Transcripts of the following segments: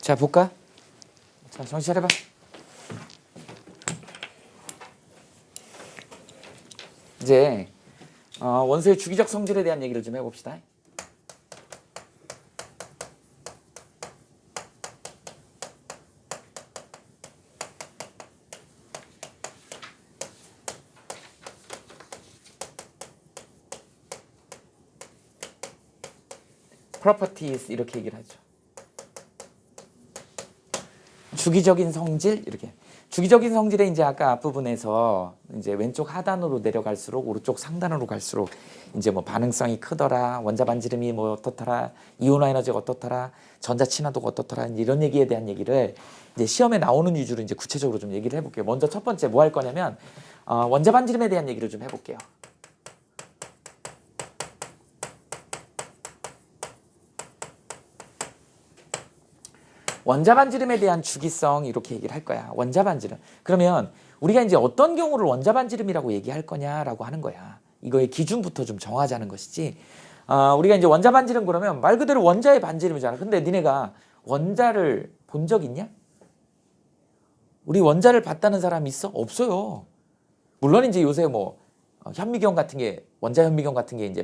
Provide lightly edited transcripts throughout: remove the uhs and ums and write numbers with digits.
자, 볼까? 자, 정신 차려봐. 이제 원소의 주기적 성질에 대한 얘기를 좀 해봅시다. properties 이렇게 얘기를 하죠. 주기적인 성질 이렇게. 주기적인 성질에 이제 아까 앞부분에서 이제 왼쪽 하단으로 내려갈수록 오른쪽 상단으로 갈수록 이제 뭐 반응성이 크더라, 원자 반지름이 뭐 어떻더라, 이온화 에너지가 어떻더라, 전자 친화도가 어떻더라, 이런 얘기에 대한 얘기를 이제 시험에 나오는 위주로 이제 구체적으로 좀 얘기를 해볼게요. 먼저 첫 번째 뭐 할 거냐면 원자 반지름에 대한 얘기를 좀 해볼게요. 원자 반지름에 대한 주기성 이렇게 얘기를 할 거야. 원자 반지름. 그러면 우리가 이제 어떤 경우를 원자 반지름이라고 얘기할 거냐라고 하는 거야. 이거의 기준부터 좀 정하자는 것이지. 우리가 이제 원자 반지름 그러면 말 그대로 원자의 반지름이잖아. 근데 니네가 원자를 본 적 있냐? 우리 원자를 봤다는 사람 있어? 없어요. 물론 이제 요새 뭐 현미경 같은 게 원자 현미경 같은 게 이제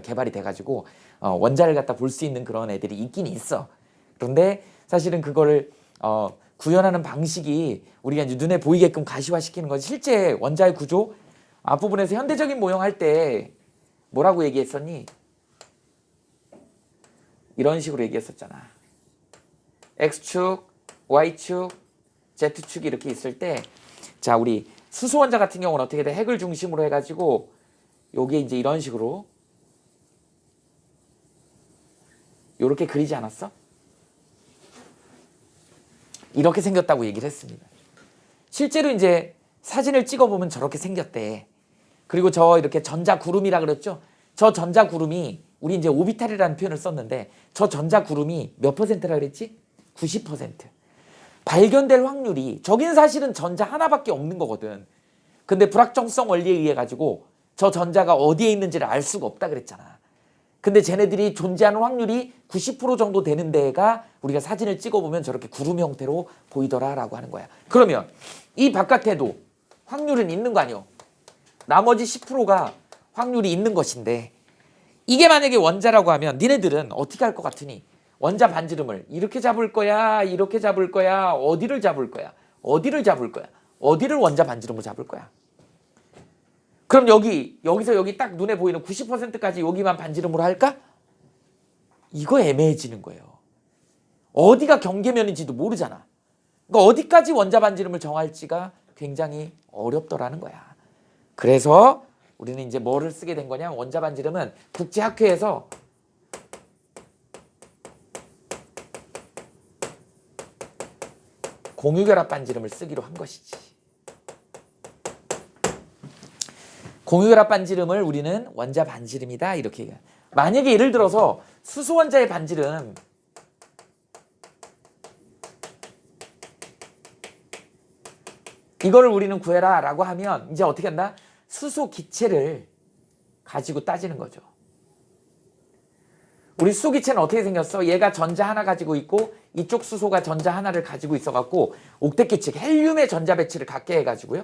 개발이 돼가지고 원자를 갖다 볼 수 있는 그런 애들이 있긴 있어. 그런데 사실은 그거를 구현하는 방식이 우리가 이제 눈에 보이게끔 가시화시키는 건 실제 원자의 구조 앞부분에서 현대적인 모형 할 때 뭐라고 얘기했었니? 이런 식으로 얘기했었잖아. X축, Y축, Z축이 이렇게 있을 때 자, 우리 수소 원자 같은 경우는 어떻게 돼? 핵을 중심으로 해가지고 요게 이제 이런 식으로 요렇게 그리지 않았어? 이렇게 생겼다고 얘기를 했습니다. 실제로 이제 사진을 찍어보면 저렇게 생겼대. 그리고 저 이렇게 전자구름이라 그랬죠? 저 전자구름이 우리 이제 오비탈이라는 표현을 썼는데 저 전자구름이 몇 퍼센트라 그랬지? 90%. 발견될 확률이 저긴 사실은 전자 하나밖에 없는 거거든. 근데 불확정성 원리에 의해 가지고 저 전자가 어디에 있는지를 알 수가 없다 그랬잖아. 근데 쟤네들이 존재하는 확률이 90% 정도 되는 데가 우리가 사진을 찍어보면 저렇게 구름 형태로 보이더라라고 하는 거야. 그러면 이 바깥에도 확률은 있는 거 아니요? 나머지 10%가 확률이 있는 것인데 이게 만약에 원자라고 하면 니네들은 어떻게 할 것 같으니? 원자 반지름을 이렇게 잡을 거야? 이렇게 잡을 거야? 어디를 잡을 거야? 어디를 잡을 거야? 어디를 원자 반지름으로 잡을 거야? 그럼 여기서 여기 딱 눈에 보이는 90%까지 여기만 반지름으로 할까? 이거 애매해지는 거예요. 어디가 경계면인지도 모르잖아. 그러니까 어디까지 원자 반지름을 정할지가 굉장히 어렵더라는 거야. 그래서 우리는 이제 뭐를 쓰게 된 거냐? 원자 반지름은 국제학회에서 공유결합 반지름을 쓰기로 한 것이지. 공유결합 반지름을 우리는 원자 반지름이다 이렇게 얘기해요. 만약에 예를 들어서 수소 원자의 반지름 이거를 우리는 구해라 라고 하면 이제 어떻게 한다? 수소 기체를 가지고 따지는 거죠. 우리 수소 기체는 어떻게 생겼어? 얘가 전자 하나 가지고 있고 이쪽 수소가 전자 하나를 가지고 있어갖고 옥텟 즉 헬륨의 전자 배치를 갖게 해가지고요.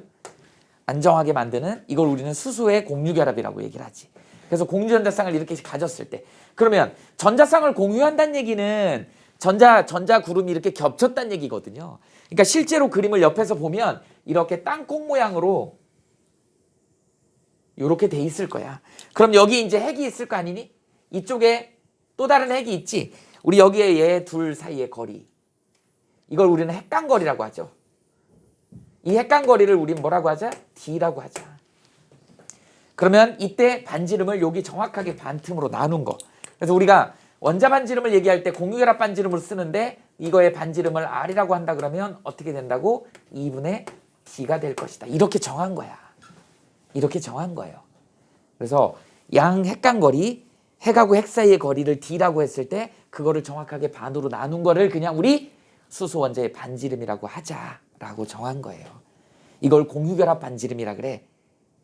안정하게 만드는 이걸 우리는 수소의 공유결합이라고 얘기를 하지. 그래서 공유전자쌍을 이렇게 가졌을 때 그러면 전자쌍을 공유한다는 얘기는 전자 구름이 이렇게 겹쳤다는 얘기거든요. 그러니까 실제로 그림을 옆에서 보면 이렇게 땅콩 모양으로 이렇게 돼 있을 거야. 그럼 여기 이제 핵이 있을 거 아니니? 이쪽에 또 다른 핵이 있지. 우리 여기에 얘 둘 사이의 거리. 이걸 우리는 핵간거리라고 하죠. 이 핵간거리를 우린 뭐라고 하자? D라고 하자. 그러면 이때 반지름을 여기 정확하게 반틈으로 나눈 거. 그래서 우리가 원자 반지름을 얘기할 때 공유결합 반지름으로 쓰는데 이거의 반지름을 R이라고 한다 그러면 어떻게 된다고? 2분의 D가 될 것이다. 이렇게 정한 거야. 이렇게 정한 거예요. 그래서 양 핵간거리, 핵하고 핵 사이의 거리를 D라고 했을 때 그거를 정확하게 반으로 나눈 거를 그냥 우리 수소 원자의 반지름이라고 하자라고 정한 거예요. 이걸 공유결합 반지름이라 그래.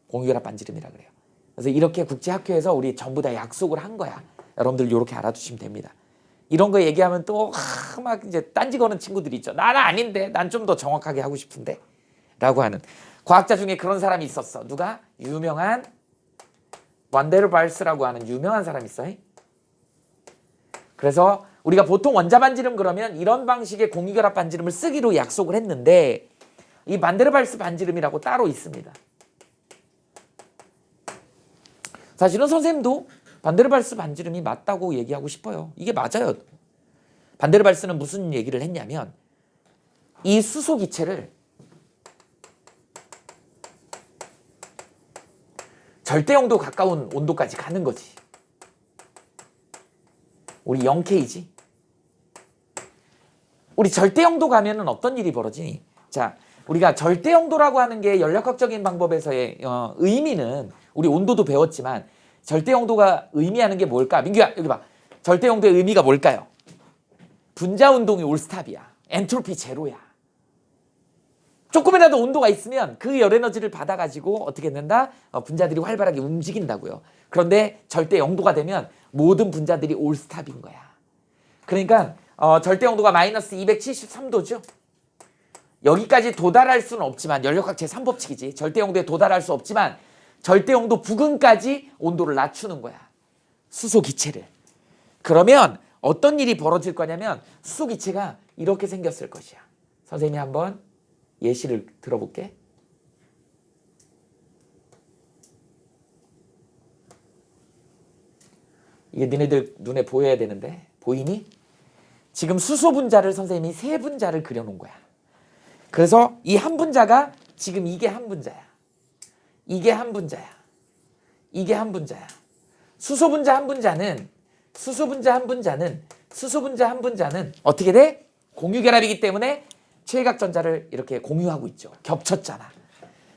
공유결합 반지름이라 그래요. 그래서 이렇게 국제학회에서 우리 전부 다 약속을 한 거야. 여러분들 이렇게 알아두시면 됩니다. 이런 거 얘기하면 또 막 이제 딴지 거는 친구들이 있죠. 나는 아닌데, 난 좀 더 정확하게 하고 싶은데 라고 하는 과학자 중에 그런 사람이 있었어. 누가? 유명한 완데르발스라고 하는 유명한 사람이 있어. 그래서 우리가 보통 원자 반지름 그러면 이런 방식의 공유결합 반지름을 쓰기로 약속을 했는데 이 반데르발스 반지름이라고 따로 있습니다. 사실은 선생님도 반데르발스 반지름이 맞다고 얘기하고 싶어요. 이게 맞아요. 반데르발스는 무슨 얘기를 했냐면 이 수소 기체를 절대 영도 가까운 온도까지 가는 거지. 우리 0K지. 우리 절대 영도 가면은 어떤 일이 벌어지니? 자, 우리가 절대 영도라고 하는 게 연력학적인 방법에서의 의미는 우리 온도도 배웠지만 절대 영도가 의미하는 게 뭘까? 민규야, 여기 봐. 절대 영도의 의미가 뭘까요? 분자 운동이 올스탑이야. 엔트로피 제로야. 조금이라도 온도가 있으면 그 열 에너지를 받아가지고 어떻게 된다? 분자들이 활발하게 움직인다고요. 그런데 절대 영도가 되면 모든 분자들이 올스탑인 거야. 그러니까 절대 영도가 마이너스 273도죠. 여기까지 도달할 수는 없지만 연력학 제3법칙이지. 절대 영도에 도달할 수 없지만 절대 영도 부근까지 온도를 낮추는 거야. 수소 기체를. 그러면 어떤 일이 벌어질 거냐면 수소 기체가 이렇게 생겼을 것이야. 선생님이 한번 예시를 들어볼게. 이게 너네들 눈에 보여야 되는데 보이니? 지금 수소 분자를 선생님이 세 분자를 그려놓은 거야. 그래서 이 한 분자가 지금 이게 한 분자야. 이게 한 분자야. 이게 한 분자야. 수소 분자 한 분자는 어떻게 돼? 공유결합이기 때문에 최각전자를 이렇게 공유하고 있죠. 겹쳤잖아.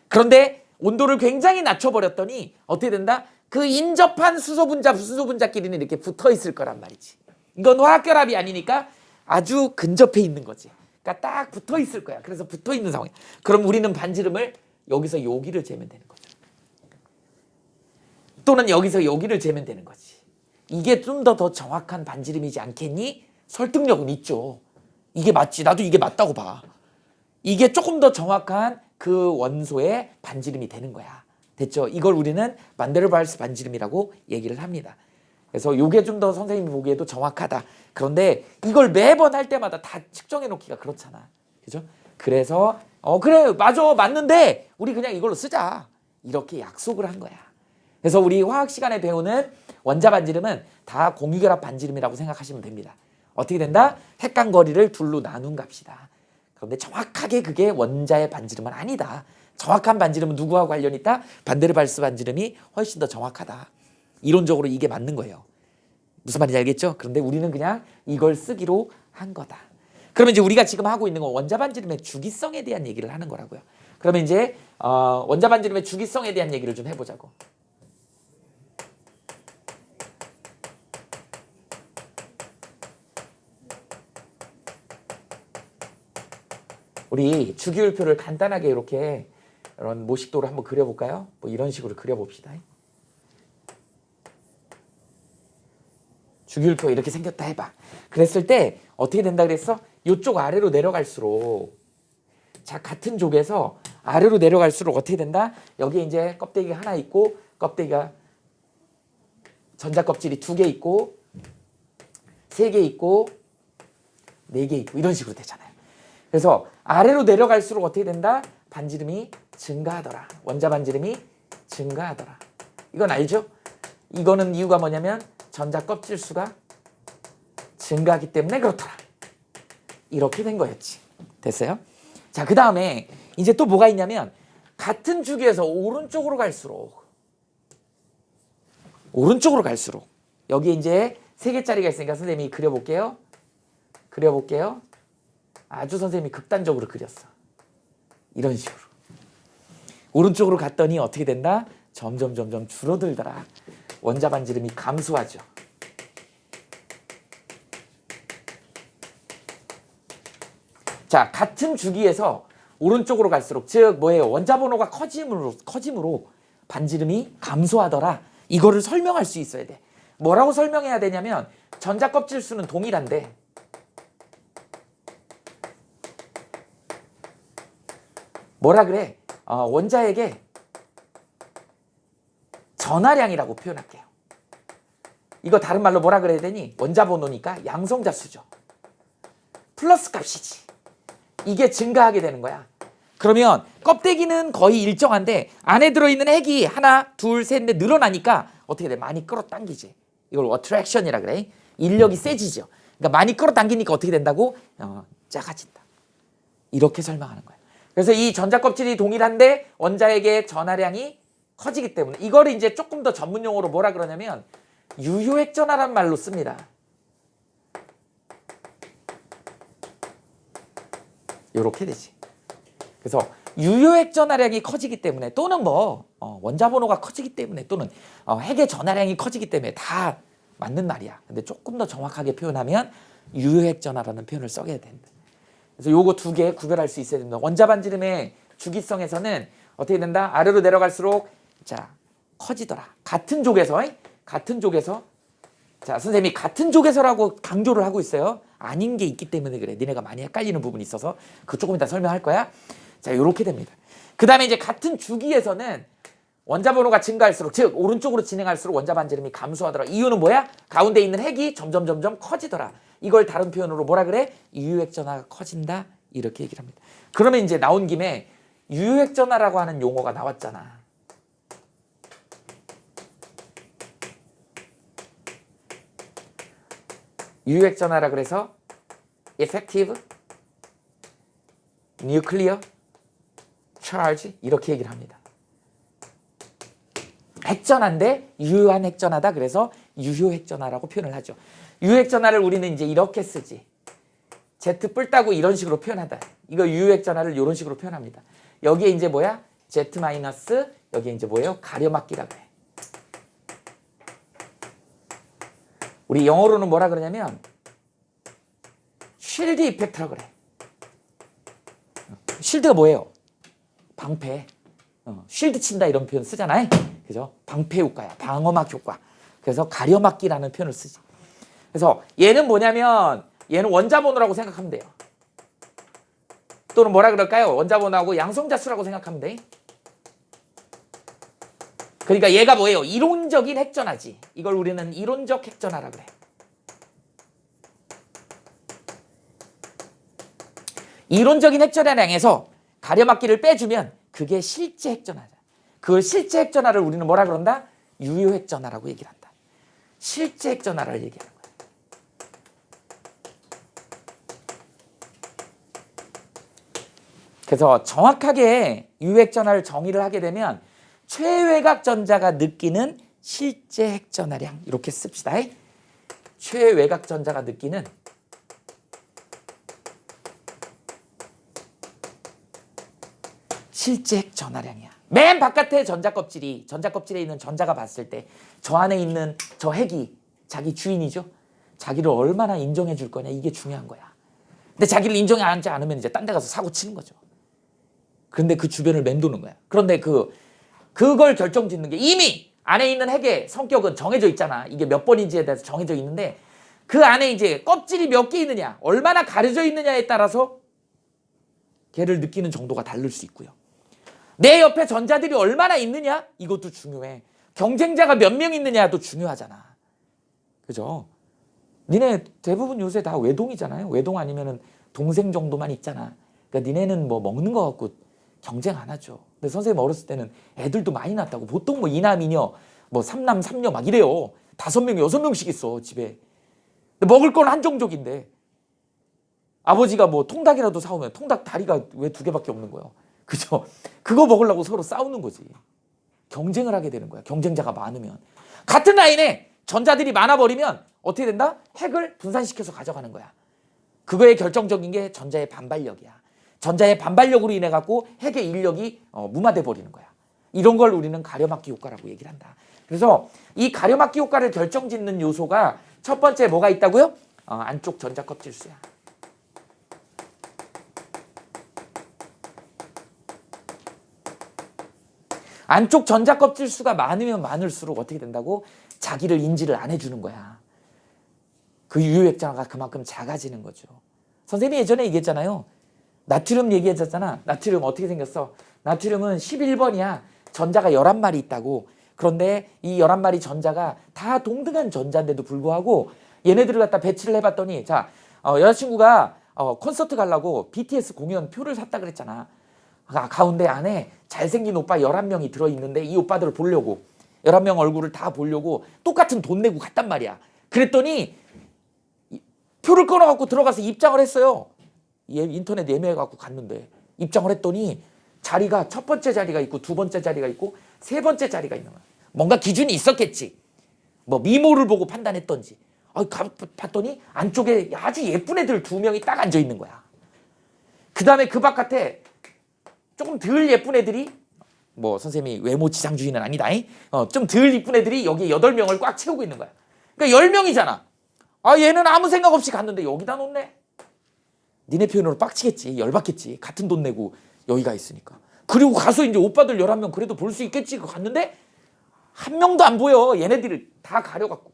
그런데 온도를 굉장히 낮춰버렸더니 어떻게 된다? 그 인접한 수소 분자끼리는 이렇게 붙어 있을 거란 말이지. 이건 화학결합이 아니니까 아주 근접해 있는 거지. 그러니까 딱 붙어 있을 거야. 그래서 붙어 있는 상황이야. 그럼 우리는 반지름을 여기서 여기를 재면 되는 거죠. 또는 여기서 여기를 재면 되는 거지. 이게 좀 더 정확한 반지름이지 않겠니? 설득력은 있죠. 이게 맞지. 나도 이게 맞다고 봐. 이게 조금 더 정확한 그 원소의 반지름이 되는 거야. 됐죠? 이걸 우리는 만데르발스 반지름이라고 얘기를 합니다. 그래서 이게 좀 더 선생님이 보기에도 정확하다. 그런데 이걸 매번 할 때마다 다 측정해 놓기가 그렇잖아. 그죠? 그래서 그래 맞아 맞는데 우리 그냥 이걸로 쓰자. 이렇게 약속을 한 거야. 그래서 우리 화학 시간에 배우는 원자 반지름은 다 공유결합 반지름이라고 생각하시면 됩니다. 어떻게 된다? 핵간거리를 둘로 나눈 값이다. 그런데 정확하게 그게 원자의 반지름은 아니다. 정확한 반지름은 누구하고 관련이 있다? 반데르발스 반지름이 훨씬 더 정확하다. 이론적으로 이게 맞는 거예요. 무슨 말인지 알겠죠? 그런데 우리는 그냥 이걸 쓰기로 한 거다. 그러면 이제 우리가 지금 하고 있는 건 원자 반지름의 주기성에 대한 얘기를 하는 거라고요. 그러면 이제 원자 반지름의 주기성에 대한 얘기를 좀 해보자고. 우리 주기율표를 간단하게 이렇게 이런 모식도로 한번 그려볼까요? 뭐 이런 식으로 그려봅시다. 주기율표 이렇게 생겼다 해봐. 그랬을 때 어떻게 된다 그랬어? 이쪽 아래로 내려갈수록 자 같은 족에서 아래로 내려갈수록 어떻게 된다? 여기에 이제 껍데기가 하나 있고 껍데기가 전자 껍질이 2개 있고 3개 있고 4개 있고 이런 식으로 되잖아요. 그래서 아래로 내려갈수록 어떻게 된다? 반지름이 증가하더라. 원자 반지름이 증가하더라. 이건 알죠? 이거는 이유가 뭐냐면 전자 껍질 수가 증가하기 때문에 그렇더라. 이렇게 된 거였지. 됐어요? 자, 그 다음에 이제 또 뭐가 있냐면 같은 주기에서 오른쪽으로 갈수록 여기 이제 3개짜리가 있으니까 선생님이 그려볼게요. 아주 선생님이 극단적으로 그렸어. 이런 식으로. 오른쪽으로 갔더니 어떻게 된다? 점점 줄어들더라. 원자 반지름이 감소하죠. 자, 같은 주기에서 오른쪽으로 갈수록 즉 뭐예요? 원자 번호가 커짐으로 반지름이 감소하더라. 이거를 설명할 수 있어야 돼. 뭐라고 설명해야 되냐면 전자 껍질 수는 동일한데 뭐라 그래? 원자에게 전하량이라고 표현할게요. 이거 다른 말로 뭐라 그래야 되니? 원자 번호니까 양성자 수죠. 플러스 값이지. 이게 증가하게 되는 거야. 그러면 껍데기는 거의 일정한데 안에 들어있는 핵이 하나, 둘, 셋, 넷 늘어나니까 어떻게 돼? 많이 끌어당기지. 이걸 어트랙션이라 그래. 인력이 세지죠. 그러니까 많이 끌어당기니까 어떻게 된다고? 작아진다. 이렇게 설명하는 거예요. 그래서 이 전자 껍질이 동일한데 원자에게 전하량이 커지기 때문에 이거를 이제 조금 더 전문 용어로 뭐라 그러냐면 유효핵전하란 말로 씁니다. 이렇게 되지. 그래서 유효핵 전하량이 커지기 때문에 또는 원자 번호가 커지기 때문에 또는 핵의 전하량이 커지기 때문에 다 맞는 말이야. 근데 조금 더 정확하게 표현하면 유효핵 전하라는 표현을 써야 된다. 그래서 요거 두 개 구별할 수 있어야 됩니다. 원자 반지름의 주기성에서는 어떻게 된다? 아래로 내려갈수록 자 커지더라. 같은 족에서 자 선생님이 같은 족에서라고 강조를 하고 있어요. 아닌 게 있기 때문에 그래. 니네가 많이 헷갈리는 부분이 있어서 그 조금 이따 설명할 거야. 자 이렇게 됩니다. 그 다음에 이제 같은 주기에서는 원자 번호가 증가할수록 즉 오른쪽으로 진행할수록 원자 반지름이 감소하더라. 이유는 뭐야? 가운데 있는 핵이 점점 커지더라. 이걸 다른 표현으로 뭐라 그래? 유효핵 전하가 커진다. 이렇게 얘기를 합니다. 그러면 이제 나온 김에 유효핵 전하라고 하는 용어가 나왔잖아. 유효핵 전하라 그래서 effective nuclear charge 이렇게 얘기를 합니다. 핵전하인데 유효한 핵전하다. 그래서 유효핵전하라고 표현을 하죠. 유효핵전하를 우리는 이제 이렇게 쓰지. Z 뿔 따고 이런 식으로 표현하다. 이거 유효핵전하를 이런 식으로 표현합니다. 여기에 이제 뭐야? Z 마이너스 여기에 이제 뭐예요? 가려막기라고 해. 우리 영어로는 뭐라 그러냐면 쉴드 이펙트라고 그래. 쉴드가 뭐예요? 방패. 쉴드 친다 이런 표현 쓰잖아요. 그죠? 방패 효과야. 방어막 효과. 그래서 가려막기라는 표현을 쓰지. 그래서 얘는 뭐냐면 얘는 원자 번호라고 생각하면 돼요. 또는 뭐라 그럴까요? 원자 번호하고 양성자 수라고 생각하면 돼. 그러니까 얘가 뭐예요? 이론적인 핵전하지. 이걸 우리는 이론적 핵전하라 그래. 이론적인 핵전하량에서 가려막기를 빼주면 그게 실제 핵전하자. 그걸 실제 핵전하를 우리는 뭐라 그런다? 유효 핵전하라고 얘기를 한다. 실제 핵전하를 얘기하는 거야. 그래서 정확하게 유효 핵전하를 정의를 하게 되면 최외곽 전자가 느끼는 실제 핵전하량 이렇게 씁시다. 최외곽 전자가 느끼는 실제 핵전하량이야. 맨 바깥에 전자껍질에 있는 전자가 봤을 때 저 안에 있는 저 핵이 자기 주인이죠. 자기를 얼마나 인정해 줄 거냐 이게 중요한 거야. 근데 자기를 인정하지 않으면 이제 딴 데 가서 사고 치는 거죠. 그런데 그 주변을 맴도는 거야. 그런데 그걸 결정짓는 게 이미 안에 있는 핵의 성격은 정해져 있잖아. 이게 몇 번인지에 대해서 정해져 있는데 그 안에 이제 껍질이 몇 개 있느냐, 얼마나 가려져 있느냐에 따라서 걔를 느끼는 정도가 다를 수 있고요. 내 옆에 전자들이 얼마나 있느냐? 이것도 중요해. 경쟁자가 몇 명 있느냐도 중요하잖아. 그죠? 니네 대부분 요새 다 외동이잖아요. 외동 아니면은 동생 정도만 있잖아. 그러니까 니네는 뭐 먹는 거 갖고 경쟁 안 하죠. 근데 선생님 어렸을 때는 애들도 많이 낳았다고. 보통 뭐 이남 이녀, 뭐 삼남 삼녀 막 이래요. 5명, 6명씩 있어 집에. 근데 먹을 건 한정적인데 아버지가 뭐 통닭이라도 사오면 통닭 다리가 왜 2개밖에 없는 거예요. 그죠? 그거 먹으려고 서로 싸우는 거지. 경쟁을 하게 되는 거야. 경쟁자가 많으면. 같은 라인에 전자들이 많아버리면 어떻게 된다? 핵을 분산시켜서 가져가는 거야. 그거에 결정적인 게 전자의 반발력이야. 전자의 반발력으로 인해 갖고 핵의 인력이 무마돼 버리는 거야. 이런 걸 우리는 가려막기 효과라고 얘기를 한다. 그래서 이 가려막기 효과를 결정짓는 요소가 첫 번째 뭐가 있다고요? 안쪽 전자 껍질수야. 안쪽 전자 껍질 수가 많으면 많을수록 어떻게 된다고? 자기를 인지를 안 해주는 거야. 그 유효액전화가 그만큼 작아지는 거죠. 선생님이 예전에 얘기했잖아요. 나트륨 얘기했잖아. 나트륨 어떻게 생겼어? 나트륨은 11번이야. 전자가 11마리 있다고. 그런데 이 11마리 전자가 다 동등한 전자인데도 불구하고 얘네들을 갖다 배치를 해봤더니 자, 여자친구가 콘서트 가려고 BTS 공연 표를 샀다 그랬잖아. 가운데 안에 잘생긴 오빠 11명이 들어있는데 이 오빠들을 보려고 11명 얼굴을 다 보려고 똑같은 돈 내고 갔단 말이야. 그랬더니 표를 끊어갖고 들어가서 입장을 했어요. 인터넷 예매해갖고 갔는데 입장을 했더니 자리가 첫 번째 자리가 있고 두 번째 자리가 있고 세 번째 자리가 있는 거야. 뭔가 기준이 있었겠지. 뭐 미모를 보고 판단했던지. 봤더니 안쪽에 아주 예쁜 애들 2명이 딱 앉아 있는 거야. 그 다음에 그 바깥에 조금 덜 예쁜 애들이 뭐 선생님이 외모 지상주의는 아니다. 좀 덜 예쁜 애들이 여기 8명을 꽉 채우고 있는 거야. 그러니까 10명이잖아. 얘는 아무 생각 없이 갔는데 여기다 놓네. 니네 표현으로 빡치겠지. 열받겠지. 같은 돈 내고 여기가 있으니까. 그리고 가서 이제 오빠들 11명 그래도 볼 수 있겠지. 갔는데 한 명도 안 보여. 얘네들이 다 가려갖고.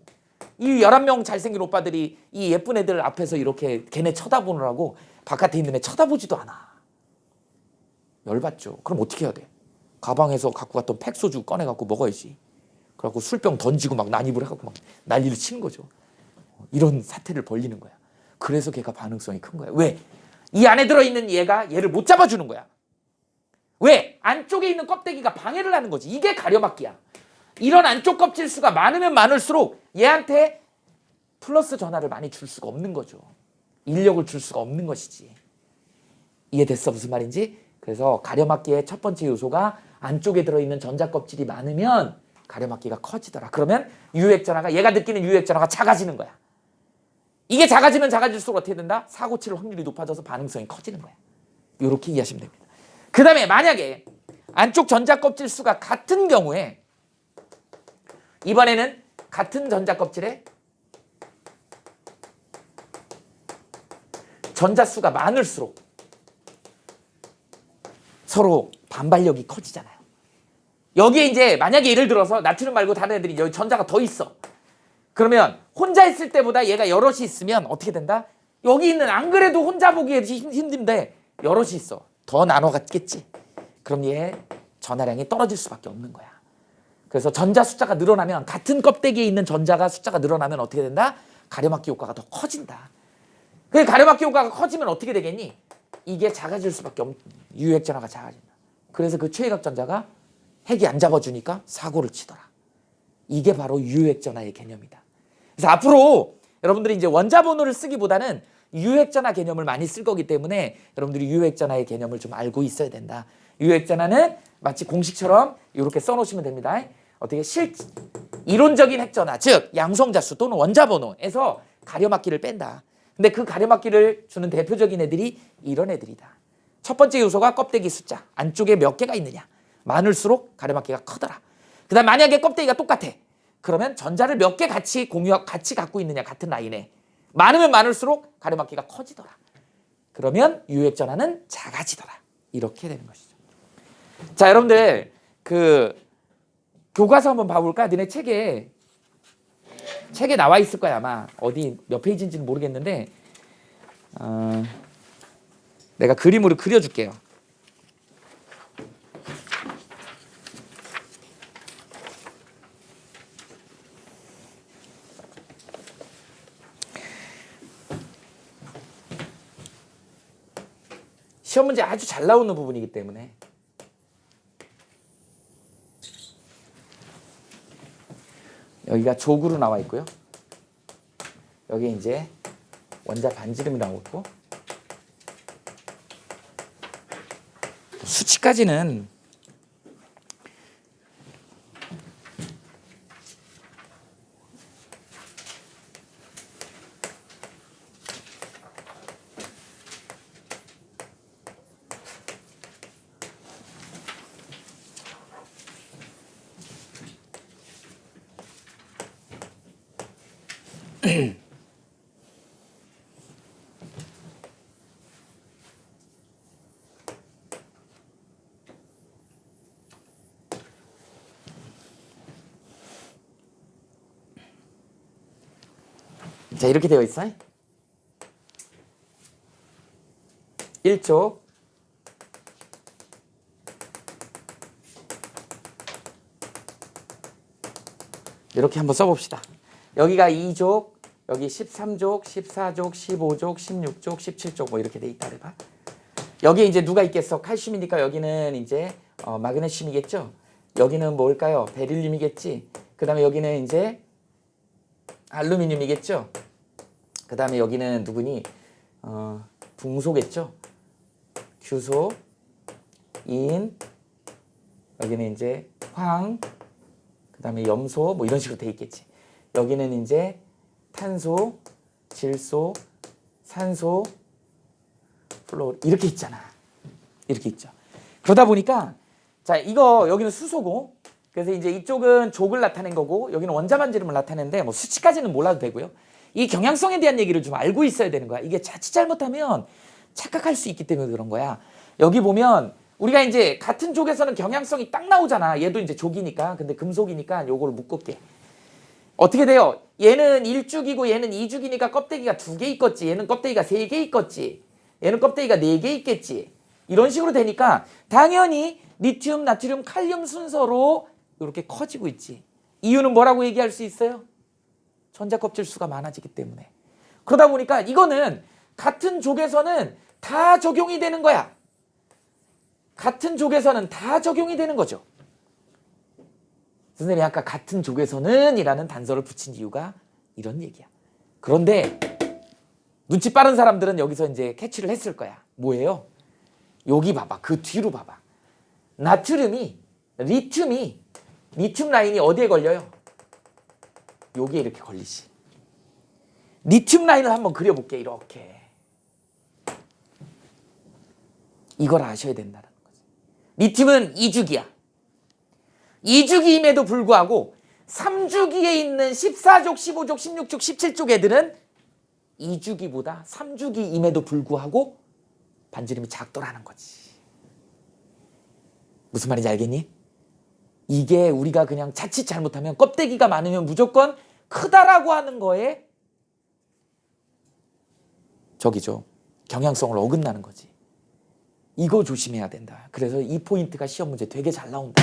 이 11명 잘생긴 오빠들이 이 예쁜 애들 앞에서 이렇게 걔네 쳐다보느라고 바깥에 있는 애 쳐다보지도 않아. 열받죠. 그럼 어떻게 해야 돼? 가방에서 갖고 갔던 팩소주 꺼내갖고 먹어야지. 그래갖고 술병 던지고 막 난입을 해갖고 막 난리를 치는 거죠. 이런 사태를 벌리는 거야. 그래서 걔가 반응성이 큰 거야. 왜? 이 안에 들어있는 얘가 얘를 못 잡아주는 거야. 왜? 안쪽에 있는 껍데기가 방해를 하는 거지. 이게 가려막기야. 이런 안쪽 껍질수가 많으면 많을수록 얘한테 플러스 전하를 많이 줄 수가 없는 거죠. 인력을 줄 수가 없는 것이지. 이해됐어? 무슨 말인지? 그래서 가려막기의 첫 번째 요소가 안쪽에 들어있는 전자껍질이 많으면 가려막기가 커지더라. 그러면 유효액전화가 얘가 느끼는 유효액전화가 작아지는 거야. 이게 작아지면 작아질수록 어떻게 된다? 사고 칠 확률이 높아져서 반응성이 커지는 거야. 이렇게 이해하시면 됩니다. 그 다음에 만약에 안쪽 전자껍질 수가 같은 경우에 이번에는 같은 전자껍질에 전자수가 많을수록 서로 반발력이 커지잖아요. 여기에 이제 만약에 예를 들어서 나트륨 말고 다른 애들이 여기 전자가 더 있어. 그러면 혼자 있을 때보다 얘가 여럿이 있으면 어떻게 된다? 여기 있는 안 그래도 혼자 보기에 힘든데 여럿이 있어. 더 나눠 갖겠지. 그럼 얘 전하량이 떨어질 수밖에 없는 거야. 그래서 전자 숫자가 늘어나면 같은 껍데기에 있는 전자가 숫자가 늘어나면 어떻게 된다? 가려막기 효과가 더 커진다. 그 가려막기 효과가 커지면 어떻게 되겠니? 이게 작아질 수밖에 없는 유효액전화가 작아진다. 그래서 그 최외각 전자가 핵이 안 잡아주니까 사고를 치더라. 이게 바로 유효액전화의 개념이다. 그래서 앞으로 여러분들이 이제 원자번호를 쓰기보다는 유효액전화 개념을 많이 쓸 거기 때문에 여러분들이 유효액전화의 개념을 좀 알고 있어야 된다. 유효액전화는 마치 공식처럼 이렇게 써놓으시면 됩니다. 어떻게 이론적인 핵전화, 즉 양성자수 또는 원자번호에서 가려막기를 뺀다. 근데 그 가려막기를 주는 대표적인 애들이 이런 애들이다. 첫 번째 요소가 껍데기 숫자, 안쪽에 몇 개가 있느냐. 많을수록 가려막기가 크더라. 그 다음 만약에 껍데기가 똑같아. 그러면 전자를 몇 개 같이 갖고 있느냐, 같은 라인에. 많으면 많을수록 가려막기가 커지더라. 그러면 유효액전화는 작아지더라. 이렇게 되는 것이죠. 자, 여러분들 그 교과서 한번 봐볼까? 너네 책에 나와 있을 거야 아마. 어디 몇 페이지인지는 모르겠는데 내가 그림으로 그려줄게요. 시험 문제 아주 잘 나오는 부분이기 때문에 여기가 조구로 나와 있고요. 여기 이제 원자 반지름이 나오고 있고 수치까지는 자, 이렇게 되어 있어. 1쪽. 이렇게 한번 써봅시다. 여기가 2족, 여기 13족, 14족, 15족, 16족, 17족 뭐 이렇게 돼 있다 그래봐. 여기에 이제 누가 있겠어? 칼슘이니까 여기는 이제 마그네슘이겠죠? 여기는 뭘까요? 베릴륨이겠지? 그 다음에 여기는 이제 알루미늄이겠죠? 그 다음에 여기는 누구니? 붕소겠죠? 규소, 인, 여기는 이제 황, 그 다음에 염소 뭐 이런 식으로 돼 있겠지. 여기는 이제 탄소, 질소, 산소, 플로르 이렇게 있잖아. 이렇게 있죠. 그러다 보니까 자, 이거 여기는 수소고, 그래서 이제 이쪽은 족을 나타낸 거고 여기는 원자반지름을 나타내는데 뭐 수치까지는 몰라도 되고요. 이 경향성에 대한 얘기를 좀 알고 있어야 되는 거야. 이게 자칫 잘못하면 착각할 수 있기 때문에 그런 거야. 여기 보면 우리가 이제 같은 족에서는 경향성이 딱 나오잖아. 얘도 이제 족이니까. 근데 금속이니까 요걸 묶을게. 어떻게 돼요? 얘는 1죽이고 얘는 2죽이니까 껍데기가 2개 있겠지. 얘는 껍데기가 3개 있겠지. 얘는 껍데기가 4개 있겠지. 이런 식으로 되니까 당연히 리튬, 나트륨, 칼륨 순서로 이렇게 커지고 있지. 이유는 뭐라고 얘기할 수 있어요? 전자껍질 수가 많아지기 때문에. 그러다 보니까 이거는 같은 족에서는 다 적용이 되는 거야. 같은 족에서는 다 적용이 되는 거죠. 선생님이 아까 같은 족에서는 이라는 단서를 붙인 이유가 이런 얘기야. 그런데 눈치 빠른 사람들은 여기서 이제 캐치를 했을 거야. 뭐예요? 여기 봐봐. 그 뒤로 봐봐. 나트륨이, 리튬 라인이 어디에 걸려요? 여기에 이렇게 걸리지. 리튬 라인을 한번 그려볼게. 이렇게. 이걸 아셔야 된다는 거지. 리튬은 2주기야. 2주기임에도 불구하고 3주기에 있는 14족, 15족, 16족, 17족 애들은 2주기보다 3주기임에도 불구하고 반지름이 작더라는 거지. 무슨 말인지 알겠니? 이게 우리가 그냥 자칫 잘못하면 껍데기가 많으면 무조건 크다라고 하는 거에 저기죠. 경향성을 어긋나는 거지. 이거 조심해야 된다. 그래서 이 포인트가 시험 문제 되게 잘 나온다.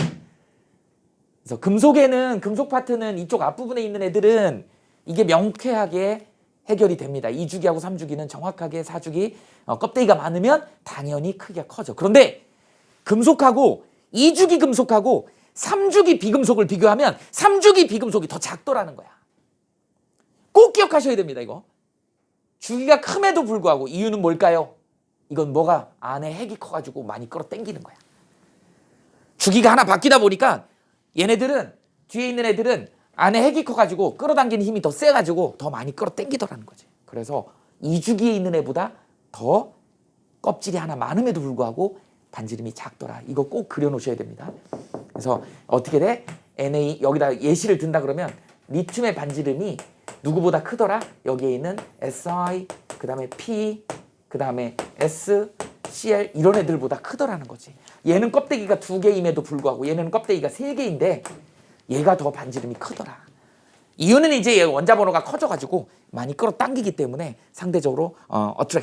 그래서 금속에는, 금속 파트는 이쪽 앞부분에 있는 애들은 이게 명쾌하게 해결이 됩니다. 2주기하고 3주기는 정확하게 4주기 껍데기가 많으면 당연히 크기가 커져. 그런데 금속하고 2주기 금속하고 3주기 비금속을 비교하면 3주기 비금속이 더 작더라는 거야. 꼭 기억하셔야 됩니다. 이거. 주기가 큼에도 불구하고 이유는 뭘까요? 이건 뭐가 안에 핵이 커가지고 많이 끌어당기는 거야. 주기가 하나 바뀌다 보니까 얘네들은 뒤에 있는 애들은 안에 핵이 커가지고 끌어당기는 힘이 더 세가지고 더 많이 끌어당기더라는 거지. 그래서 2주기에 있는 애보다 더 껍질이 하나 많음에도 불구하고 반지름이 작더라. 이거 꼭 그려놓으셔야 됩니다. 그래서 어떻게 돼? Na 여기다 예시를 든다 그러면 리튬의 반지름이 누구보다 크더라? 여기에 있는 Si, 그 다음에 P, 그 다음에 S, Cl 이런 애들보다 크더라는 거지. 얘는 껍데기가 2개임에도 불구하고 얘는 껍데기가 3개인데 얘가 더 반지름이 크더라. 이유는 이제 원자 번호가 커져가지고 많이 끌어당기기 때문에 상대적으로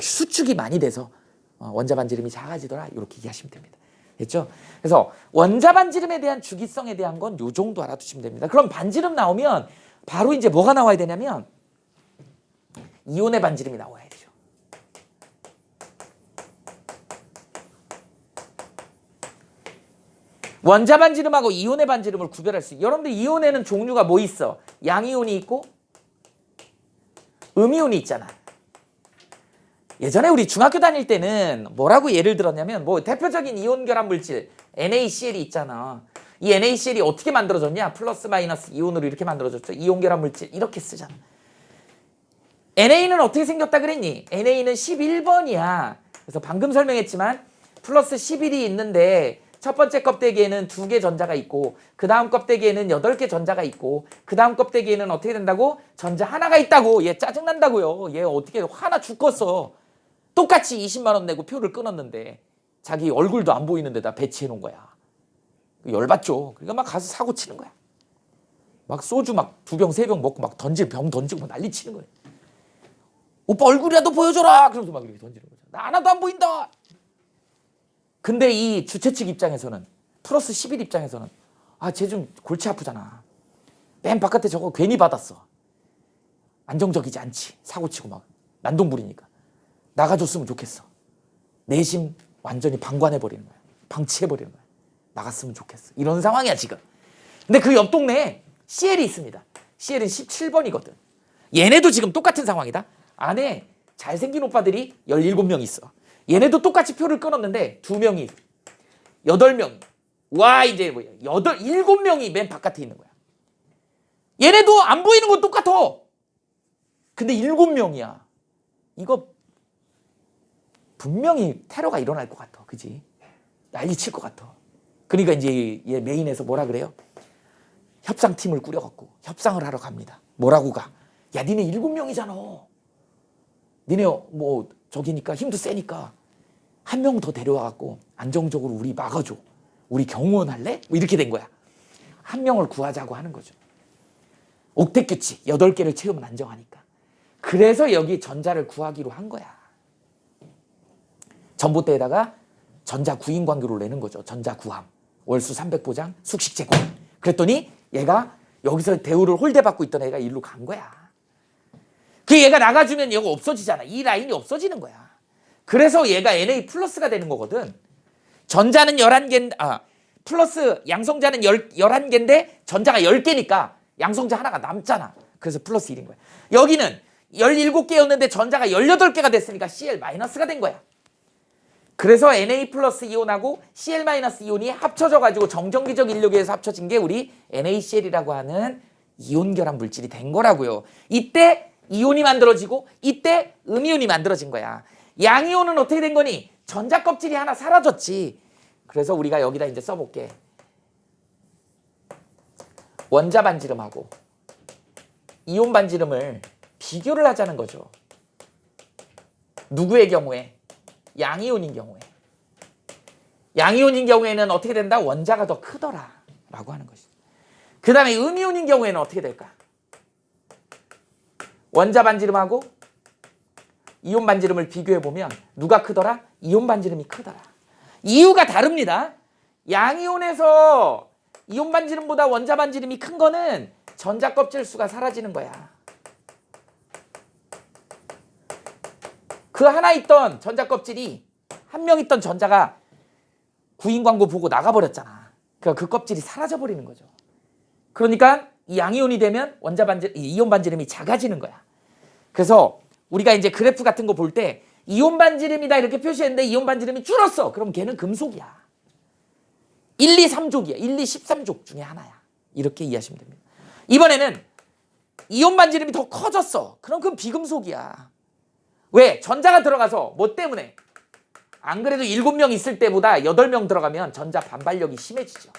수축이 많이 돼서 원자 반지름이 작아지더라. 이렇게 이해하시면 됩니다. 됐죠? 그래서 원자 반지름에 대한 주기성에 대한 건 요 정도 알아두시면 됩니다. 그럼 반지름 나오면 바로 이제 뭐가 나와야 되냐면 이온의 반지름이 나와야 되죠. 원자 반지름하고 이온의 반지름을 구별할 수 있어요. 여러분들 이온에는 종류가 뭐 있어? 양이온이 있고 음이온이 있잖아. 예전에 우리 중학교 다닐 때는 뭐라고 예를 들었냐면 뭐 대표적인 이온 결합 물질 NaCl이 있잖아. 이 NaCl이 어떻게 만들어졌냐? 플러스 마이너스 이온으로 이렇게 만들어졌죠. 이온 결합 물질 이렇게 쓰잖아. NA는 어떻게 생겼다 그랬니? NA는 11번이야. 그래서 방금 설명했지만 플러스 11이 있는데 첫 번째 껍데기에는 2개 전자가 있고 그 다음 껍데기에는 8개 전자가 있고 그 다음 껍데기에는 어떻게 된다고? 전자 하나가 있다고. 얘 짜증난다고요. 얘 어떻게 화나 죽겠어. 똑같이 20만 원 내고 표를 끊었는데 자기 얼굴도 안 보이는 데다 배치해 놓은 거야. 열받죠. 그러니까 막 가서 사고 치는 거야. 막 소주 막 2병, 3병 먹고 막 병 던지고 막 난리 치는 거예요. 오빠 얼굴이라도 보여줘라. 그러면서 막 이렇게 던지는 거죠. 나 하나도 안 보인다. 근데 이 주최 측 입장에서는 플러스 11 입장에서는 쟤 좀 골치 아프잖아. 맨 바깥에 저거 괜히 받았어. 안정적이지 않지. 사고치고 막 난동 부리니까. 나가줬으면 좋겠어. 내심 완전히 방관해버리는 거야. 방치해버리는 거야. 나갔으면 좋겠어. 이런 상황이야 지금. 근데 그 옆 동네에 CL이 있습니다. CL은 17번이거든. 얘네도 지금 똑같은 상황이다. 안에 잘생긴 오빠들이 17명 있어. 얘네도 똑같이 표를 끊었는데 2명이 8명. 와 이제 뭐야 7명이 맨 바깥에 있는 거야. 얘네도 안 보이는 건 똑같아. 근데 7명이야. 이거 분명히 테러가 일어날 것 같아. 그지? 난리 칠 것 같아. 그러니까 이제 얘 메인에서 뭐라 그래요? 협상팀을 꾸려갖고 협상을 하러 갑니다. 뭐라고 가? 야 니네 7명이잖아. 니네 뭐 저기니까 힘도 세니까 한 명 더 데려와갖고 안정적으로 우리 막아줘. 우리 경호원 할래? 뭐 이렇게 된 거야. 한 명을 구하자고 하는 거죠. 옥택 규칙 8개를 채우면 안정하니까. 그래서 여기 전자를 구하기로 한 거야. 전봇대에다가 전자 구인 관계로 내는 거죠. 전자 구함. 월수 300보장, 숙식 제공. 그랬더니 얘가 여기서 대우를 홀대받고 있던 애가 일로 간 거야. 그 얘가 나가주면 얘가 없어지잖아. 이 라인이 없어지는 거야. 그래서 얘가 NA 플러스가 되는 거거든. 전자는 11개, 플러스 양성자는 11개인데 전자가 10개니까 양성자 하나가 남잖아. 그래서 플러스 1인 거야. 여기는 17개였는데 전자가 18개가 됐으니까 CL 마이너스가 된 거야. 그래서 Na 플러스 이온하고 Cl 마이너스 이온이 합쳐져가지고 정전기적 인력에 의해서 합쳐진 게 우리 NaCl이라고 하는 이온 결합 물질이 된 거라고요. 이때 이온이 만들어지고 이때 음이온이 만들어진 거야. 양이온은 어떻게 된 거니? 전자 껍질이 하나 사라졌지. 그래서 우리가 여기다 이제 써볼게. 원자 반지름하고 이온 반지름을 비교를 하자는 거죠. 누구의 경우에? 양이온인 경우에. 양이온인 경우에는 어떻게 된다? 원자가 더 크더라 라고 하는 것이죠. 그 다음에 음이온인 경우에는 어떻게 될까? 원자 반지름하고 이온 반지름을 비교해보면 누가 크더라? 이온 반지름이 크더라. 이유가 다릅니다. 양이온에서 이온 반지름보다 원자 반지름이 큰 거는 전자 껍질 수가 사라지는 거야. 그 하나 있던 전자 껍질이 한 명 있던 전자가 구인 광고 보고 나가버렸잖아. 그러니까 그 껍질이 사라져버리는 거죠. 그러니까 이 양이온이 되면 이온 반지름이 작아지는 거야. 그래서 우리가 이제 그래프 같은 거 볼 때 이온 반지름이다 이렇게 표시했는데 이온 반지름이 줄었어. 그럼 걔는 금속이야. 1, 2, 3족이야. 1, 2, 13족 중에 하나야. 이렇게 이해하시면 됩니다. 이번에는 이온 반지름이 더 커졌어. 그럼 그건 비금속이야. 왜? 전자가 들어가서 뭐 때문에? 안 그래도 7명 있을 때보다 8명 들어가면 전자 반발력이 심해지죠.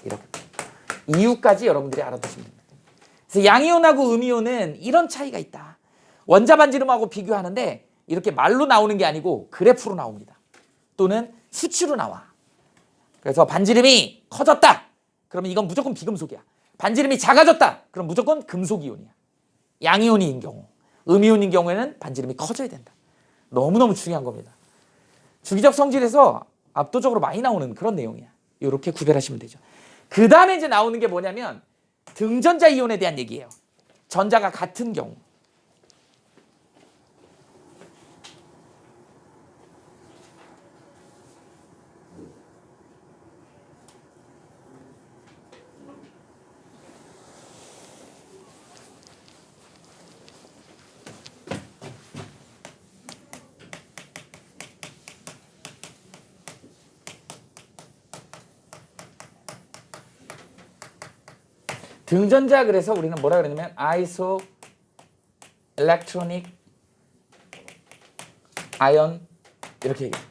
이렇게. 이유까지 여러분들이 알아두시면 됩니다. 그래서 양이온하고 음이온은 이런 차이가 있다. 원자 반지름하고 비교하는데 이렇게 말로 나오는 게 아니고 그래프로 나옵니다. 또는 수치로 나와. 그래서 반지름이 커졌다. 그러면 이건 무조건 비금속이야. 반지름이 작아졌다. 그럼 무조건 금속이온이야. 양이온인 경우. 음이온인 경우에는 반지름이 커져야 된다. 너무너무 중요한 겁니다. 주기적 성질에서 압도적으로 많이 나오는 그런 내용이야. 이렇게 구별하시면 되죠. 그 다음에 이제 나오는 게 뭐냐면 등전자 이온에 대한 얘기예요. 전자가 같은 경우. 등전자 그래서 우리는 뭐라 그러냐면 아이소 일렉트로닉 아이온 이렇게 얘기해요.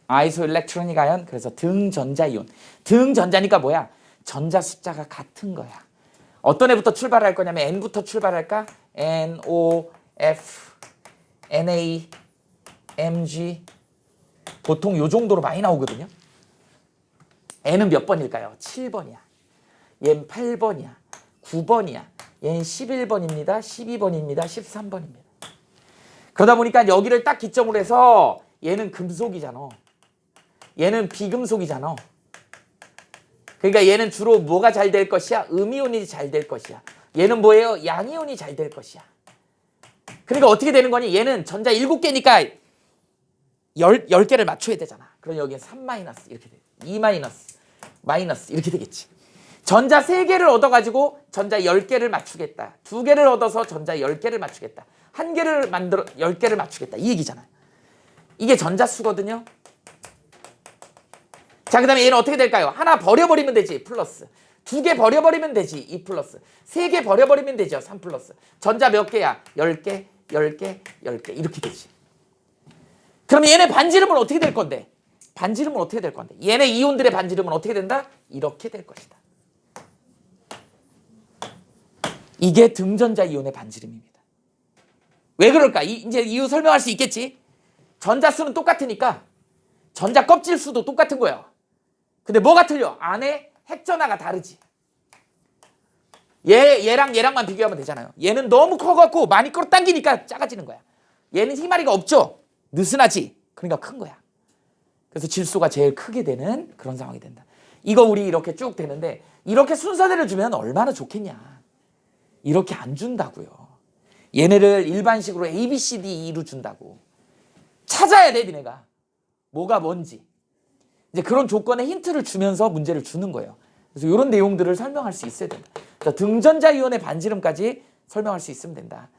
아이소 일렉트로닉 아이온 그래서 등전자 이온. 등전자니까 뭐야? 전자 숫자가 같은 거야. 어떤 애부터 출발할 거냐면 N부터 출발할까? N, O, F, Na, Mg 보통 요 정도로 많이 나오거든요. N은 몇 번일까요? 7번이야. 얘는 8번이야. 9번이야. 얘는 11번입니다. 12번입니다. 13번입니다. 그러다 보니까 여기를 딱 기점으로 해서 얘는 금속이잖아. 얘는 비금속이잖아. 그러니까 얘는 주로 뭐가 잘 될 것이야? 음이온이 잘 될 것이야. 얘는 뭐예요? 양이온이 잘 될 것이야. 그러니까 어떻게 되는 거니? 얘는 전자 7개니까 10개를 맞춰야 되잖아. 그럼 여기는 3 마이너스 이렇게 돼. 2 마이너스, 마이너스 이렇게 되겠지. 전자 3개를 얻어가지고 전자 10개를 맞추겠다. 2개를 얻어서 전자 10개를 맞추겠다. 1개를 만들어 10개를 맞추겠다. 이 얘기잖아요. 이게 전자수거든요. 자, 그 다음에 얘는 어떻게 될까요? 하나 버려버리면 되지. 플러스. 2개 버려버리면 되지. 2 플러스. 3개 버려버리면 되죠. 3 플러스. 전자 몇 개야? 10개, 10개, 10개. 이렇게 되지. 그럼 얘네 반지름은 어떻게 될 건데? 반지름은 어떻게 될 건데? 얘네 이온들의 반지름은 어떻게 된다? 이렇게 될 것이다. 이게 등전자 이온의 반지름입니다. 왜 그럴까? 이제 이유 설명할 수 있겠지? 전자수는 똑같으니까 전자 껍질 수도 똑같은 거예요. 근데 뭐가 틀려? 안에 핵전하가 다르지. 얘랑만 비교하면 되잖아요. 얘는 너무 커갖고 많이 끌어당기니까 작아지는 거야. 얘는 힘마리가 없죠? 느슨하지? 그러니까 큰 거야. 그래서 질소가 제일 크게 되는 그런 상황이 된다. 이거 우리 이렇게 쭉 되는데 이렇게 순서대로 주면 얼마나 좋겠냐. 이렇게 안 준다고요. 얘네를 일반식으로 A, B, C, D, E로 준다고. 찾아야 돼, 니네가. 뭐가 뭔지. 이제 그런 조건에 힌트를 주면서 문제를 주는 거예요. 그래서 이런 내용들을 설명할 수 있어야 된다. 자, 등전자 이온의 반지름까지 설명할 수 있으면 된다.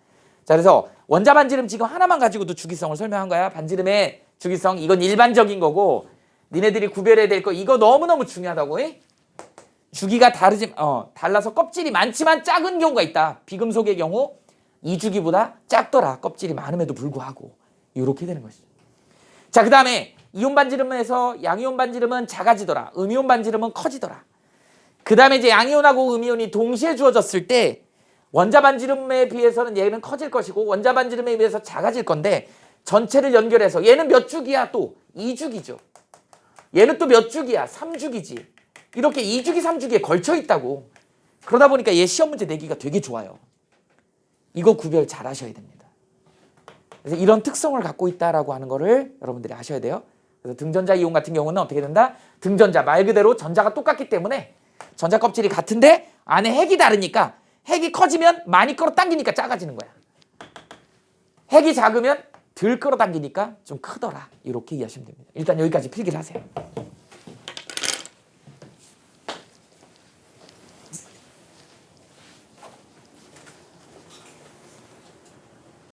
자, 그래서 원자 반지름 지금 하나만 가지고도 주기성을 설명한 거야. 반지름의 주기성, 이건 일반적인 거고 니네들이 구별해야 될 거 이거 너무너무 중요하다고. 주기가 달라서 껍질이 많지만 작은 경우가 있다. 비금속의 경우 2주기보다 작더라. 껍질이 많음에도 불구하고. 이렇게 되는 것이죠. 자, 그 다음에 이온 반지름에서 양이온 반지름은 작아지더라. 음이온 반지름은 커지더라. 그 다음에 이제 양이온하고 음이온이 동시에 주어졌을 때 원자 반지름에 비해서는 얘는 커질 것이고 원자 반지름에 비해서 작아질 건데 전체를 연결해서 얘는 몇 주기야? 또 2주기죠. 얘는 또 몇 주기야? 3주기지. 이렇게 2주기, 3주기에 걸쳐 있다고. 그러다 보니까 얘 시험 문제 내기가 되게 좋아요. 이거 구별 잘 하셔야 됩니다. 그래서 이런 특성을 갖고 있다라고 하는 거를 여러분들이 아셔야 돼요. 그래서 등전자 이온 같은 경우는 어떻게 된다? 등전자 말 그대로 전자가 똑같기 때문에 전자 껍질이 같은데 안에 핵이 다르니까 핵이 커지면 많이 끌어당기니까 작아지는 거야. 핵이 작으면 덜 끌어당기니까 좀 크더라. 이렇게 이해하시면 됩니다. 일단 여기까지 필기를 하세요.